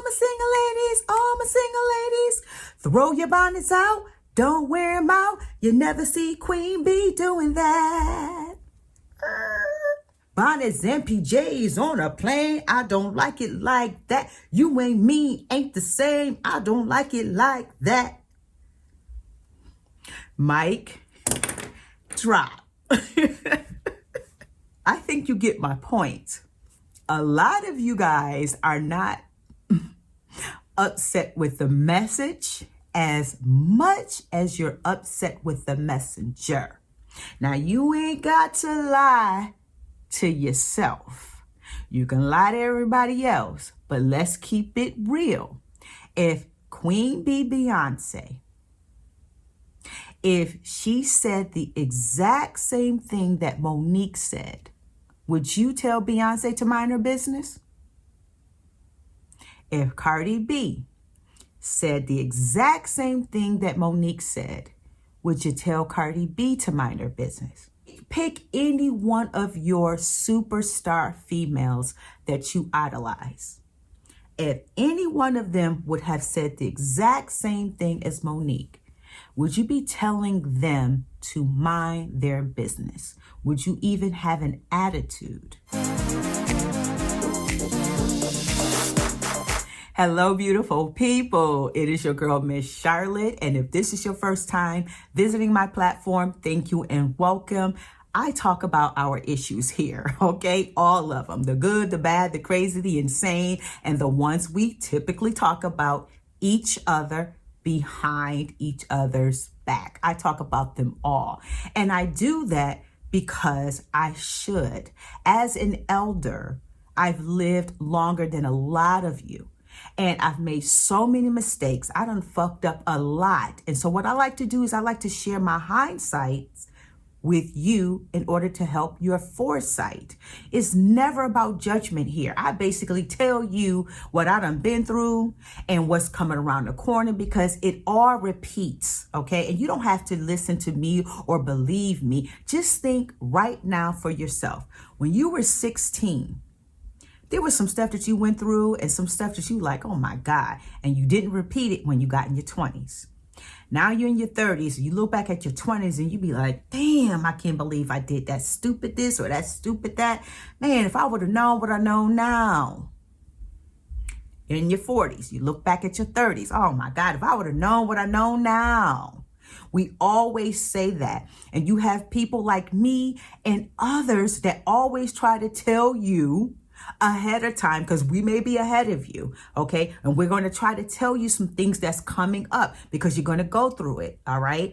my single ladies, all my single ladies, throw your bonnets out, don't wear them out. You never see Queen B doing that. Bonnets and PJs on a plane, I don't like it like that. You ain't me, ain't the same, I don't like it like that. Mic, drop. I think you get my point. A lot of you guys are not upset with the message as much as you're upset with the messenger. Now, you ain't got to lie to yourself. You can lie to everybody else, but let's keep it real. If Queen Beyoncé, if she said the exact same thing that Monique said, would you tell Beyonce to mind her business? If Cardi B said the exact same thing that Monique said, would you tell Cardi B to mind her business? Pick any one of your superstar females that you idolize. If any one of them would have said the exact same thing as Monique, would you be telling them to mind their business? Would you even have an attitude? Hello, beautiful people. It is your girl, Miss Charlotte. And if this is your first time visiting my platform, thank you and welcome. I talk about our issues here, okay? All of them, the good, the bad, the crazy, the insane, and the ones we typically talk about each other behind each other's back. I talk about them all. And I do that because I should. As an elder, I've lived longer than a lot of you. And I've made so many mistakes. I done fucked up a lot. And so what I like to do is I like to share my hindsights with you in order to help your foresight. It's never about judgment here. I basically tell you what I done been through and what's coming around the corner because it all repeats, okay? And you don't have to listen to me or believe me. Just think right now for yourself. When you were 16, there was some stuff that you went through and some stuff that you like, oh my God, and you didn't repeat it when you got in your 20s. Now you're in your 30s, you look back at your 20s and you be like, damn, I can't believe I did that stupid this or that stupid that. Man, if I would have known what I know now. You're in your 40s, you look back at your 30s. Oh my God, if I would have known what I know now. We always say that. And you have people like me and others that always try to tell you ahead of time, because we may be ahead of you, okay? And we're going to try to tell you some things that's coming up because you're going to go through it, all right?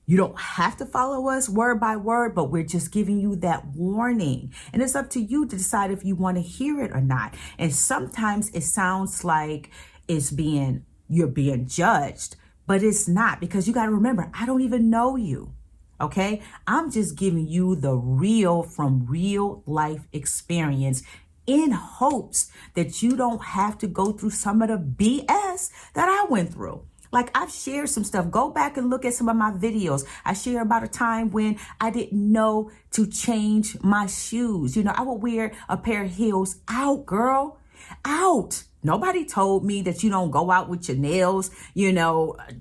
You don't have to follow us word by word, but we're just giving you that warning. And it's up to you to decide if you want to hear it or not. And sometimes it sounds like you're being judged, but it's not, because you got to remember, I don't even know you. Okay? I'm just giving you the real from real life experience in hopes that you don't have to go through some of the BS that I went through. Like, I've shared some stuff. Go back and look at some of my videos. I share about a time when I didn't know to change my shoes. You know, I would wear a pair of heels out, girl, out. Nobody told me that you don't go out with your nails,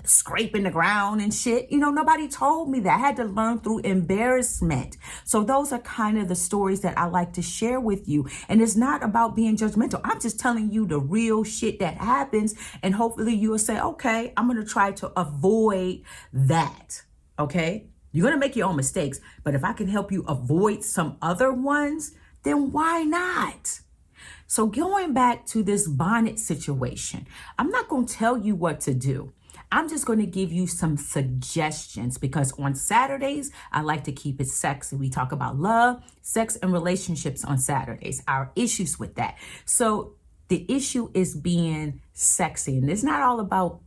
scraping the ground and shit. Nobody told me that. I had to learn through embarrassment. So those are kind of the stories that I like to share with you. And it's not about being judgmental. I'm just telling you the real shit that happens. And hopefully you will say, okay, I'm going to try to avoid that. Okay? You're going to make your own mistakes. But if I can help you avoid some other ones, then why not? So going back to this bonnet situation, I'm not going to tell you what to do. I'm just going to give you some suggestions because on Saturdays, I like to keep it sexy. We talk about love, sex, and relationships on Saturdays, our issues with that. So the issue is being sexy, and it's not all about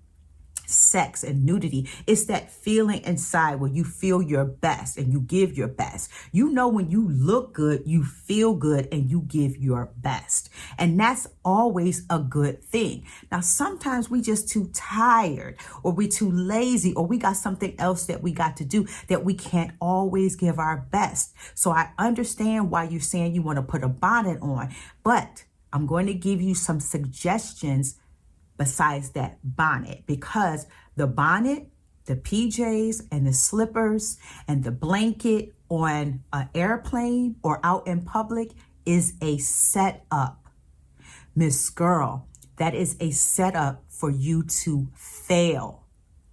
sex and nudity. It's that feeling inside where you feel your best and you give your best. When you look good, you feel good and you give your best. And that's always a good thing. Now, sometimes we just too tired or we too lazy or we got something else that we got to do that we can't always give our best. So I understand why you're saying you want to put a bonnet on, but I'm going to give you some suggestions besides that bonnet, because the bonnet, the PJs and the slippers and the blanket on an airplane or out in public is a setup. Miss Girl, that is a setup for you to fail,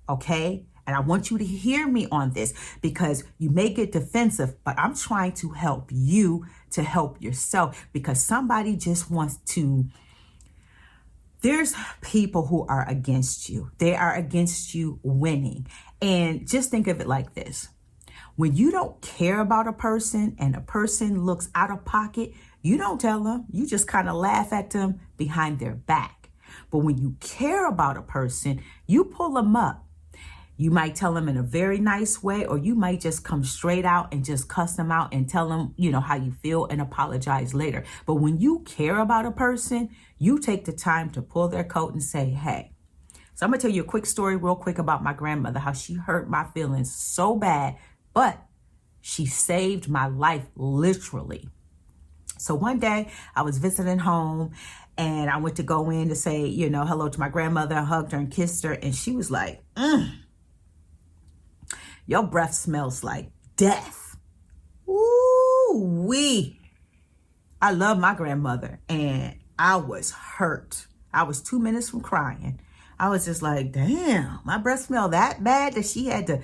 okay? And I want you to hear me on this, because you may get defensive, but I'm trying to help you to help yourself, because somebody just wants to. There's people who are against you. They are against you winning. And just think of it like this. When you don't care about a person and a person looks out of pocket, you don't tell them. You just kind of laugh at them behind their back. But when you care about a person, you pull them up. You might tell them in a very nice way, or you might just come straight out and just cuss them out and tell them, how you feel and apologize later. But when you care about a person, you take the time to pull their coat and say, hey. So I'm going to tell you a quick story real quick about my grandmother, how she hurt my feelings so bad, but she saved my life literally. So one day I was visiting home and I went to go in to say, hello to my grandmother. I hugged her and kissed her. And she was like, your breath smells like death. Ooh-wee. I love my grandmother, and I was hurt. I was 2 minutes from crying. I was just like, damn, my breath smelled that bad that she had to,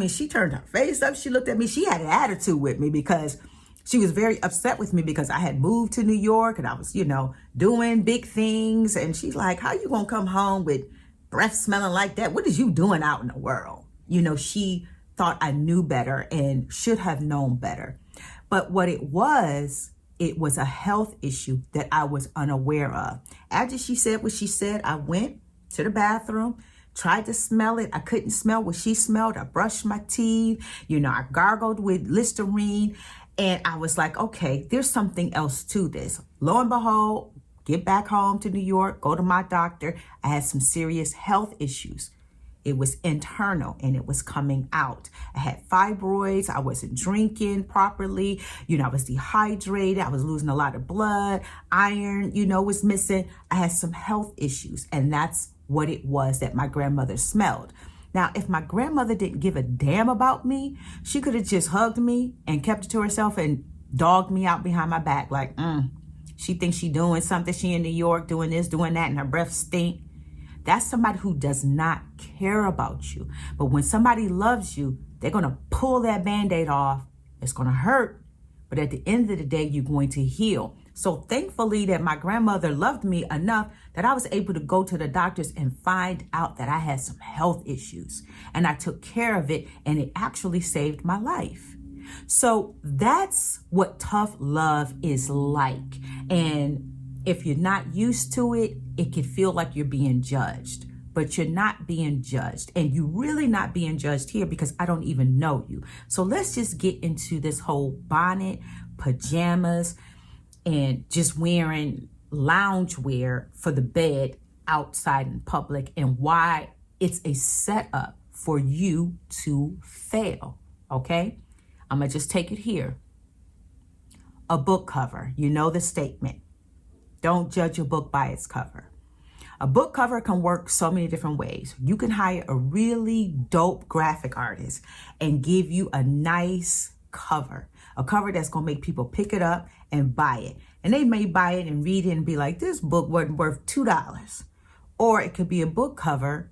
she turned her face up. She looked at me. She had an attitude with me because she was very upset with me because I had moved to New York and I was, doing big things. And she's like, how you gonna come home with breath smelling like that? What is you doing out in the world? She thought I knew better and should have known better. But what it was a health issue that I was unaware of. After she said what she said, I went to the bathroom, tried to smell it. I couldn't smell what she smelled. I brushed my teeth. I gargled with Listerine. And I was like, okay, there's something else to this. Lo and behold, get back home to New York, go to my doctor. I had some serious health issues. It was internal and it was coming out. I had fibroids. I wasn't drinking properly. I was dehydrated. I was losing a lot of blood. Iron, was missing. I had some health issues, and that's what it was that my grandmother smelled. Now, if my grandmother didn't give a damn about me, she could have just hugged me and kept it to herself and dogged me out behind my back like, she thinks she doing something. She in New York doing this, doing that, and her breath stink. That's somebody who does not care about you. But when somebody loves you, they're going to pull that Band-Aid off. It's going to hurt. But at the end of the day, you're going to heal. So thankfully that my grandmother loved me enough that I was able to go to the doctors and find out that I had some health issues. And I took care of it, and it actually saved my life. So that's what tough love is like. And if you're not used to it, it can feel like you're being judged, but you're not being judged. And you're really not being judged here because I don't even know you. So let's just get into this whole bonnet, pajamas, and just wearing loungewear for the bed outside in public, and why it's a setup for you to fail, okay? I'm gonna just take it here. A book cover, the statement. Don't judge a book by its cover. A book cover can work so many different ways. You can hire a really dope graphic artist and give you a nice cover, a cover that's going to make people pick it up and buy it. And they may buy it and read it and be like, this book wasn't worth $2. Or it could be a book cover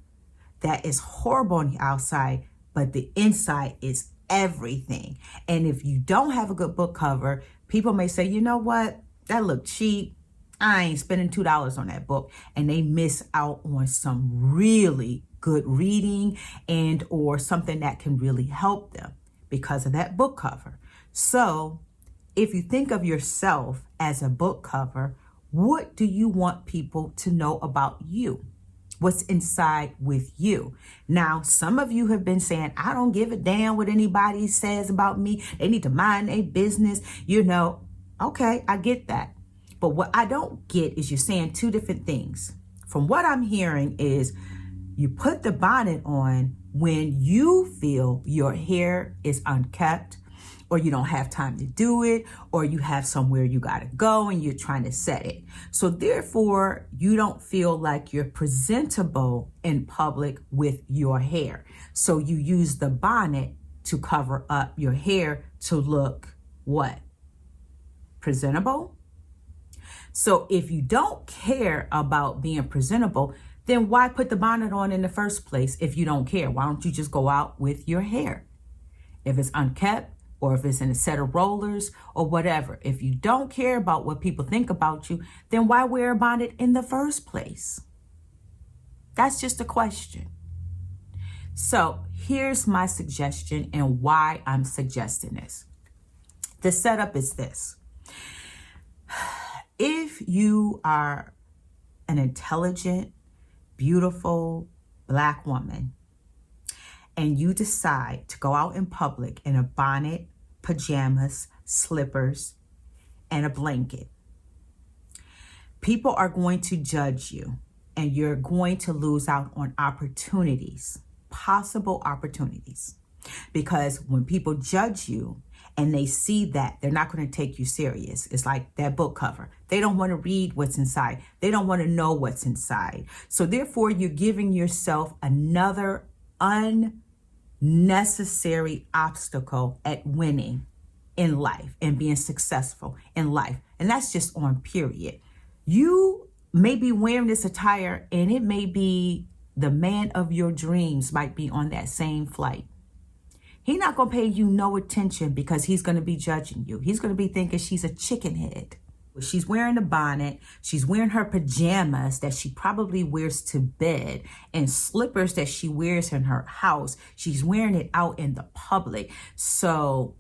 that is horrible on the outside, but the inside is everything. And if you don't have a good book cover, people may say, you know what, that looked cheap. I ain't spending $2 on that book. And they miss out on some really good reading and or something that can really help them because of that book cover. So if you think of yourself as a book cover, what do you want people to know about you? What's inside with you? Now, some of you have been saying, I don't give a damn what anybody says about me. They need to mind their business. Okay, I get that. But what I don't get is you're saying two different things. From what I'm hearing is you put the bonnet on when you feel your hair is unkept, or you don't have time to do it, or you have somewhere you got to go and you're trying to set it. So therefore, you don't feel like you're presentable in public with your hair. So you use the bonnet to cover up your hair to look what? Presentable? So if you don't care about being presentable, then why put the bonnet on in the first place if you don't care? Why don't you just go out with your hair? If it's unkept, or if it's in a set of rollers or whatever. If you don't care about what people think about you, then why wear a bonnet in the first place? That's just a question. So here's my suggestion and why I'm suggesting this. The setup is this. If you are an intelligent, beautiful Black woman, and you decide to go out in public in a bonnet, pajamas, slippers, and a blanket, people are going to judge you, and you're going to lose out on opportunities, possible opportunities. Because when people judge you and they see that, they're not going to take you serious. It's like that book cover. They don't want to read what's inside. They don't want to know what's inside. So therefore, you're giving yourself another unnecessary obstacle at winning in life and being successful in life. And that's just on period. You may be wearing this attire and it may be the man of your dreams might be on that same flight. He's not going to pay you no attention because he's going to be judging you. He's going to be thinking she's a chicken head. She's wearing a bonnet. She's wearing her pajamas that she probably wears to bed and slippers that she wears in her house. She's wearing it out in the public. So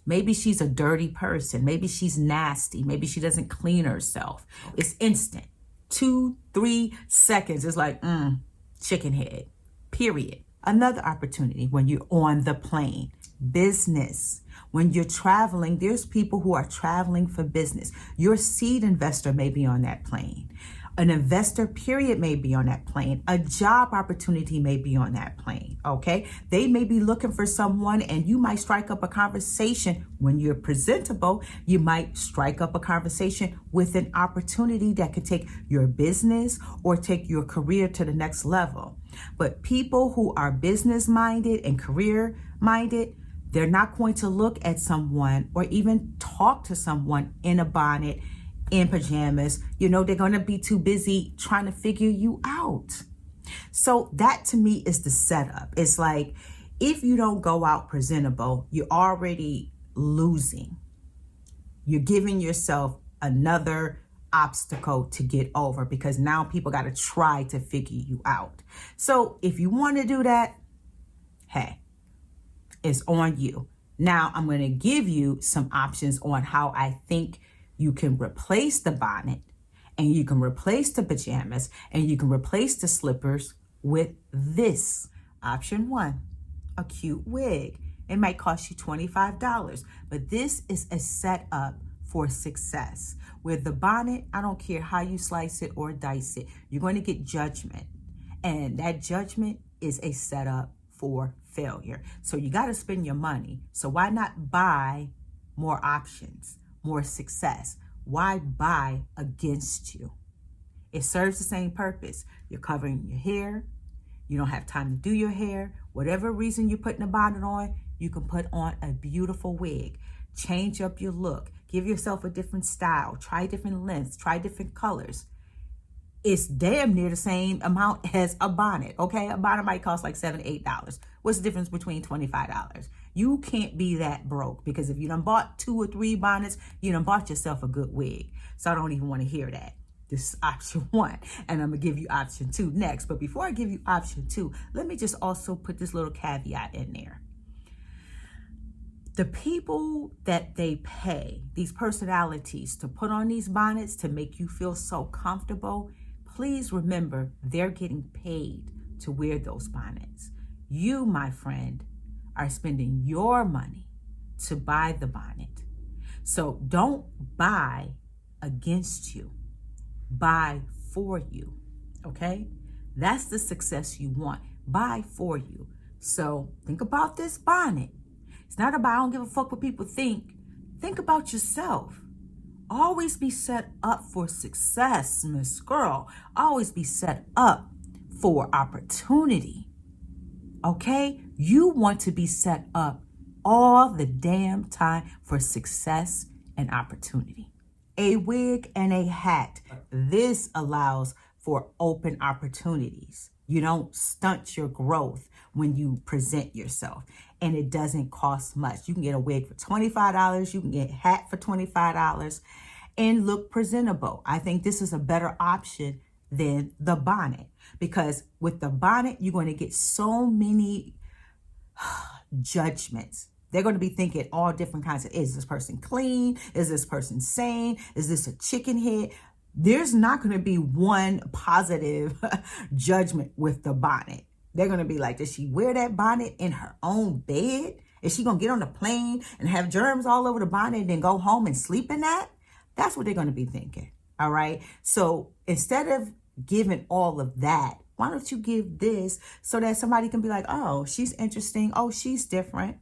maybe she's a dirty person. Maybe she's nasty. Maybe she doesn't clean herself. It's instant. 2-3 seconds. It's like, chicken head, period. Another opportunity when you're on the plane, business. When you're traveling, there's people who are traveling for business. Your seed investor may be on that plane. An investor period may be on that plane. A job opportunity may be on that plane, okay? They may be looking for someone and you might strike up a conversation. When you're presentable, you might strike up a conversation with an opportunity that could take your business or take your career to the next level. But people who are business-minded and career-minded, they're not going to look at someone or even talk to someone in a bonnet, in pajamas. You know, they're going to be too busy trying to figure you out. So that to me is the setup. It's like, if you don't go out presentable, you're already losing. You're giving yourself another obstacle to get over because now people got to try to figure you out. So if you want to do that, hey, it's on you. Now I'm going to give you some options on how I think you can replace the bonnet and you can replace the pajamas and you can replace the slippers with this. Option 1, a cute wig. It might cost you $25, but this is a setup for success. With the bonnet, I don't care how you slice it or dice it, you're going to get judgment. And that judgment is a setup for failure. So you got to spend your money. So why not buy more options, more success? Why buy against you? It serves the same purpose. You're covering your hair. You don't have time to do your hair. Whatever reason you're putting a bonnet on, you can put on a beautiful wig. Change up your look. Give yourself a different style. Try different lengths. Try different colors. It's damn near the same amount as a bonnet, okay? A bonnet might cost like $7, $8. What's the difference between $25? You can't be that broke because if you done bought 2 or 3 bonnets, you done bought yourself a good wig. So I don't even want to hear that. This is option 1, and I'm going to give you option 2 next. But before I give you option 2, let me just also put this little caveat in there. The people that they pay, these personalities, to put on these bonnets to make you feel so comfortable, please remember they're getting paid to wear those bonnets. You, my friend, are spending your money to buy the bonnet. So don't buy against you. Buy for you, okay? That's the success you want. Buy for you. So think about this bonnet. It's not about I don't give a fuck what people think. Think about yourself. Always be set up for success, Miss Girl. Always be set up for opportunity. Okay? You want to be set up all the damn time for success and opportunity. A wig and a hat. This allows for open opportunities. You don't stunt your growth when you present yourself. And it doesn't cost much. You can get a wig for $25. You can get a hat for $25 and look presentable. I think this is a better option than the bonnet, because with the bonnet, you're going to get so many judgments. They're going to be thinking all different kinds of, is this person clean? Is this person sane? Is this a chicken head? There's not going to be one positive judgment with the bonnet. They're going to be like, does she wear that bonnet in her own bed? Is she going to get on the plane and have germs all over the bonnet and then go home and sleep in that? That's what they're going to be thinking. All right. So instead of giving all of that, why don't you give this so that somebody can be like, oh, she's interesting. Oh, she's different,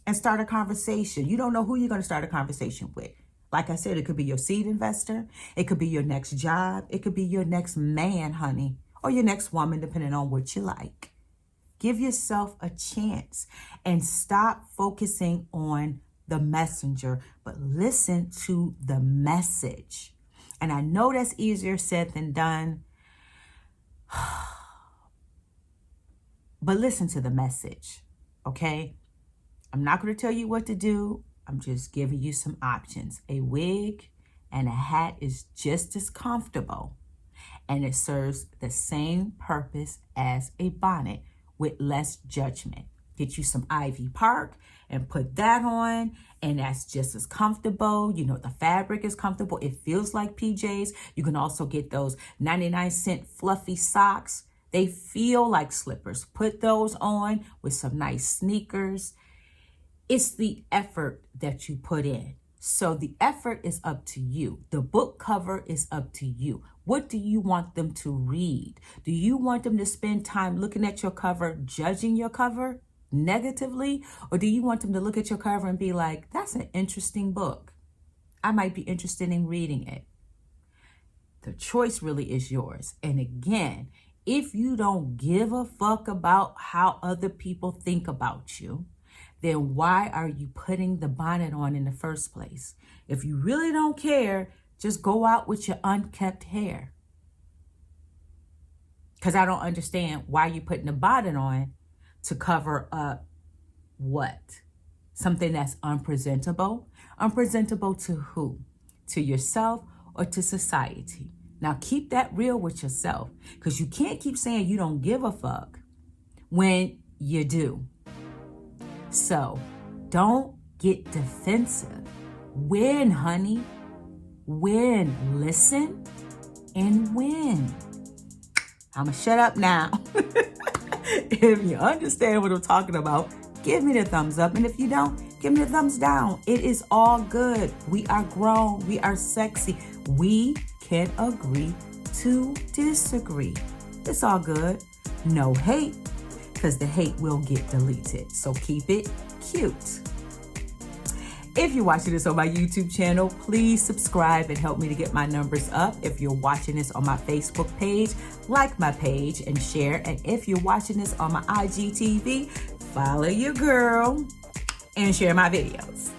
and start a conversation. You don't know who you're going to start a conversation with. Like I said, it could be your seed investor. It could be your next job. It could be your next man, honey, or your next woman, depending on what you like. Give yourself a chance and stop focusing on the messenger, but listen to the message. And I know that's easier said than done, but listen to the message, okay? I'm not going to tell you what to do. I'm just giving you some options. A wig and a hat is just as comfortable, and it serves the same purpose as a bonnet with less judgment. Get you some Ivy Park and put that on, and that's just as comfortable. You know, the fabric is comfortable. It feels like PJs. You can also get those 99-cent fluffy socks. They feel like slippers. Put those on with some nice sneakers. It's the effort that you put in. So the effort is up to you. The book cover is up to you. What do you want them to read? Do you want them to spend time looking at your cover, judging your cover negatively? Or do you want them to look at your cover and be like, that's an interesting book. I might be interested in reading it. The choice really is yours. And again, if you don't give a fuck about how other people think about you, then why are you putting the bonnet on in the first place? If you really don't care, just go out with your unkept hair. Because I don't understand why you're putting the bonnet on to cover up what? Something that's unpresentable? Unpresentable to who? To yourself or to society? Now keep that real with yourself, because you can't keep saying you don't give a fuck when you do. So don't get defensive. Win, honey. Win. Listen and win. I'm going to shut up now. If you understand what I'm talking about, give me the thumbs up. And if you don't, give me the thumbs down. It is all good. We are grown. We are sexy. We can agree to disagree. It's all good. No hate, because the hate will get deleted. So keep it cute. If you're watching this on my YouTube channel, please subscribe and help me to get my numbers up. If you're watching this on my Facebook page, like my page and share. And if you're watching this on my IGTV, follow your girl and share my videos.